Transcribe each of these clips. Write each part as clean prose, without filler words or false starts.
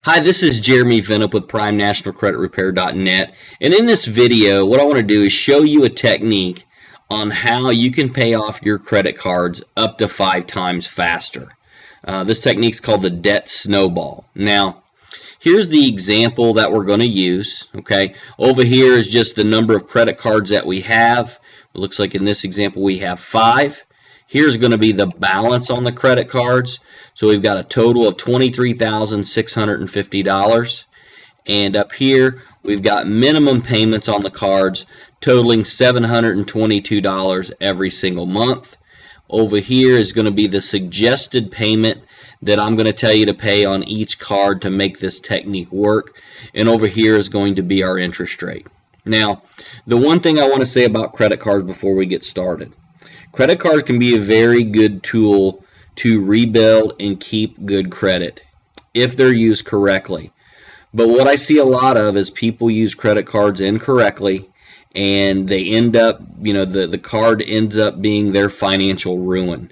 Hi, this is Jeremy Venup with PrimeNationalCreditRepair.net, and in this video what I want to do is show you a technique on how you can pay off your credit cards up to 5 times faster. This technique is called the debt snowball. Now, here's the example that we're going to use. Okay, over here is just the number of credit cards that we have. It looks like in this example we have 5. Here's going to be the balance on the credit cards. So we've got a total of $23,650. And up here, we've got minimum payments on the cards totaling $722 every single month. Over here is going to be the suggested payment that I'm going to tell you to pay on each card to make this technique work. And over here is going to be our interest rate. Now, the one thing I want to say about credit cards before we get started. Credit cards can be a very good tool to rebuild and keep good credit if they're used correctly. But what I see a lot of is people use credit cards incorrectly, and they end up, the card ends up being their financial ruin.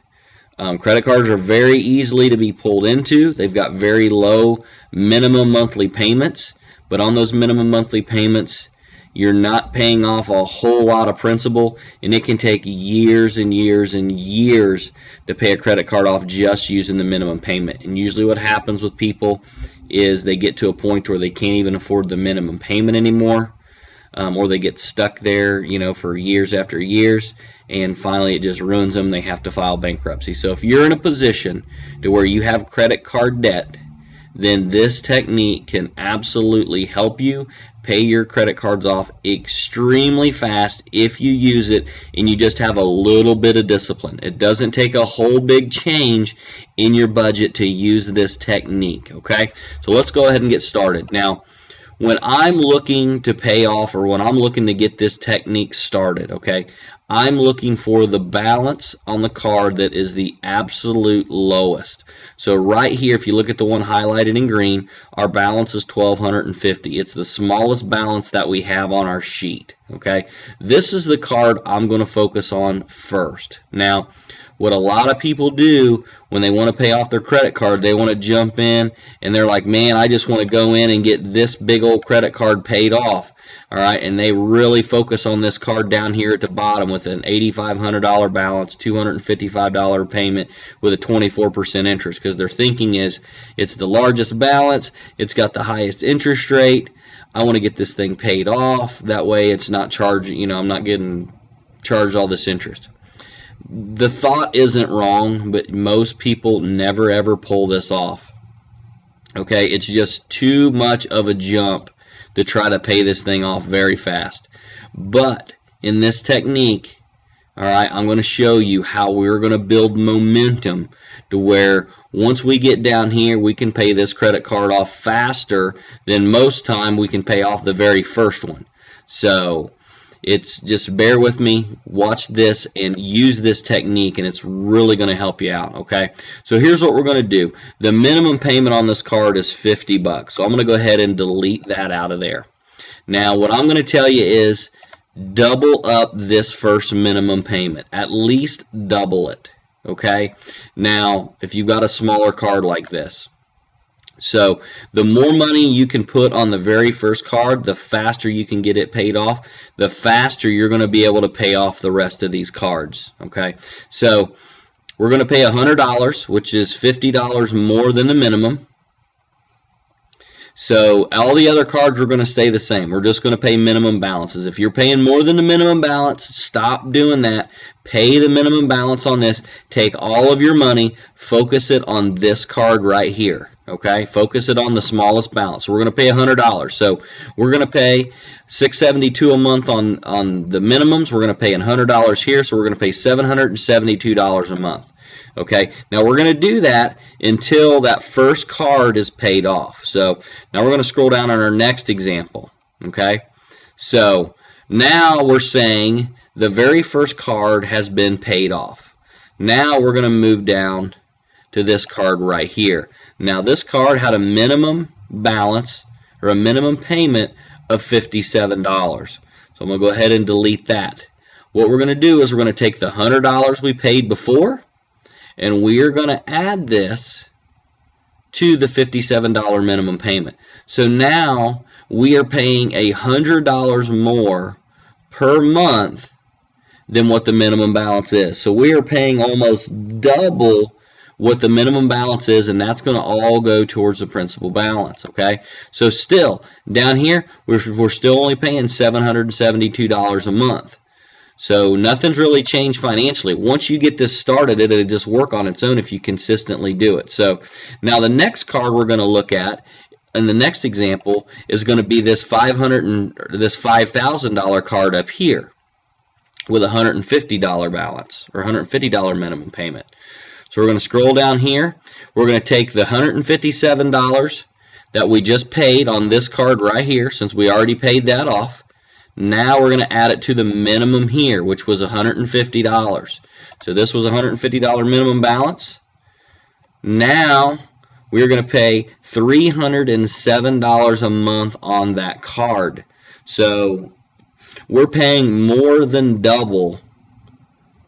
Credit cards are very easily to be pulled into. They've got very low minimum monthly payments, but on those minimum monthly payments, you're not paying off a whole lot of principal, and it can take years and years and years to pay a credit card off just using the minimum payment. And usually what happens with people is they get to a point where they can't even afford the minimum payment anymore, or they get stuck there, for years after years, and finally it just ruins them. They have to file bankruptcy. So if you're in a position to where you have credit card debt, then this technique can absolutely help you pay your credit cards off extremely fast if you use it and you just have a little bit of discipline. It doesn't take a whole big change in your budget to use this technique, okay? So let's go ahead and get started. Now, when I'm looking to pay off, or when I'm looking to get this technique started, okay, I'm looking for the balance on the card that is the absolute lowest. So right here, if you look at the one highlighted in green, our balance is $1,250. It's the smallest balance that we have on our sheet, okay? This is the card I'm going to focus on first. Now, what a lot of people do when they want to pay off their credit card, they want to jump in and they're like, man, I just want to go in and get this big old credit card paid off. All right, and they really focus on this card down here at the bottom with an $8,500 balance, $255 payment with a 24% interest, because their thinking is it's the largest balance, it's got the highest interest rate, I want to get this thing paid off, that way it's not charged, I'm not getting charged all this interest. The thought isn't wrong, but most people never ever pull this off. Okay, it's just too much of a jump to try to pay this thing off very fast. But in this technique, all right, I'm going to show you how we're going to build momentum to where once we get down here, we can pay this credit card off faster than most time we can pay off the very first one. So it's just bear with me, watch this, and use this technique, and it's really going to help you out, okay? So here's what we're going to do. The minimum payment on this card is $50. So I'm going to go ahead and delete that out of there. Now, what I'm going to tell you is double up this first minimum payment. At least double it, okay? Now, if you've got a smaller card like this, so the more money you can put on the very first card, the faster you can get it paid off, the faster you're going to be able to pay off the rest of these cards, okay? So we're going to pay $100, which is $50 more than the minimum. So all the other cards are going to stay the same. We're just going to pay minimum balances. If you're paying more than the minimum balance, stop doing that. Pay the minimum balance on this. Take all of your money, focus it on this card right here. Okay, focus it on the smallest balance. So we're going to pay $100. So we're going to pay $672 a month on the minimums. We're going to pay $100 here, so we're going to pay $772 a month. Okay, now we're going to do that until that first card is paid off. So now we're going to scroll down on our next example. Okay, so now we're saying the very first card has been paid off. Now we're going to move down to this card right here. Now this card had a minimum balance or a minimum payment of $57. So I'm going to go ahead and delete that. What we're going to do is we're going to take the $100 we paid before, and we are going to add this to the $57 minimum payment. So now we are paying $100 more per month than what the minimum balance is. So we are paying almost double what the minimum balance is, and that's going to all go towards the principal balance. Okay, so still down here we're still only paying $772 a month. So nothing's really changed financially. Once you get this started, it'll just work on its own if you consistently do it. So now the next card we're going to look at in the next example is going to be this $5,000 card up here with a $150 balance or $150 minimum payment. So we're going to scroll down here. We're going to take the $157 that we just paid on this card right here, since we already paid that off. Now we're going to add it to the minimum here, which was $150. So this was a $150 minimum balance. Now we're going to pay $307 a month on that card. So we're paying more than double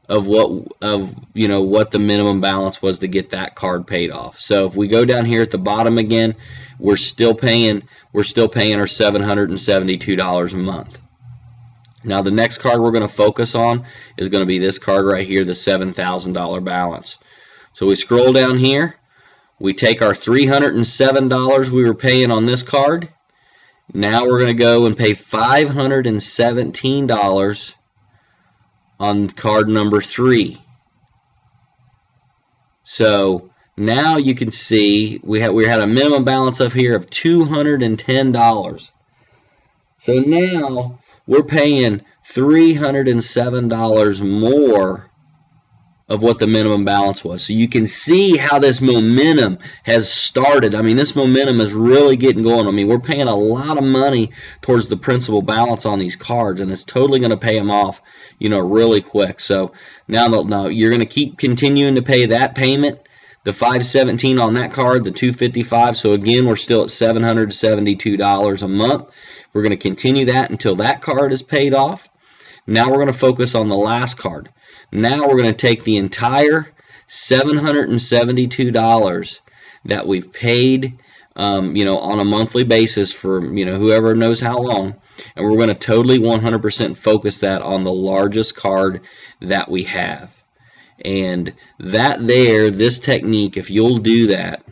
of what the minimum balance was to get that card paid off. So if we go down here at the bottom again, we're still paying our $772 a month. Now the next card we're going to focus on is going to be this card right here, the $7,000 balance. So we scroll down here, we take our $307 we were paying on this card. Now we're going to go and pay $517 on card number 3. So now you can see we had a minimum balance up here of $210. So now we're paying $307 more of what the minimum balance was. So you can see how this momentum has started. I mean, this momentum is really getting going. I mean, we're paying a lot of money towards the principal balance on these cards, and it's totally going to pay them off, really quick. So now you're going to keep continuing to pay that payment, the $517 on that card, the $255. So again, we're still at $772 a month. We're going to continue that until that card is paid off. Now we're going to focus on the last card. Now we're going to take the entire $772 that we've paid, on a monthly basis for, whoever knows how long, and we're going to totally 100% focus that on the largest card that we have. And this technique, if you'll do that,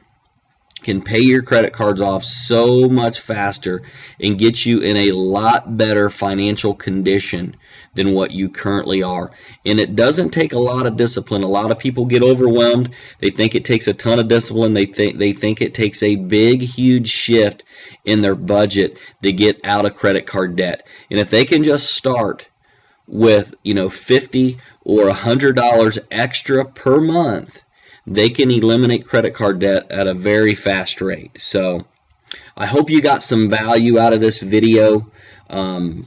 can pay your credit cards off so much faster and get you in a lot better financial condition than what you currently are. And it doesn't take a lot of discipline. A lot of people get overwhelmed. They think it takes a ton of discipline. They think it takes a big, huge shift in their budget to get out of credit card debt. And if they can just start with $50 or $100 extra per month, they can eliminate credit card debt at a very fast rate. So I hope you got some value out of this video. I'm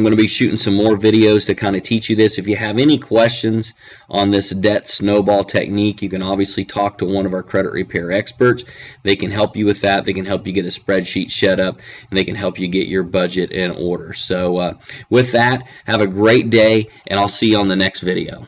going to be shooting some more videos to kind of teach you this. If you have any questions on this debt snowball technique, you can obviously talk to one of our credit repair experts. They can help you with that. They can help you get a spreadsheet set up, and they can help you get your budget in order. So with that, have a great day, and I'll see you on the next video.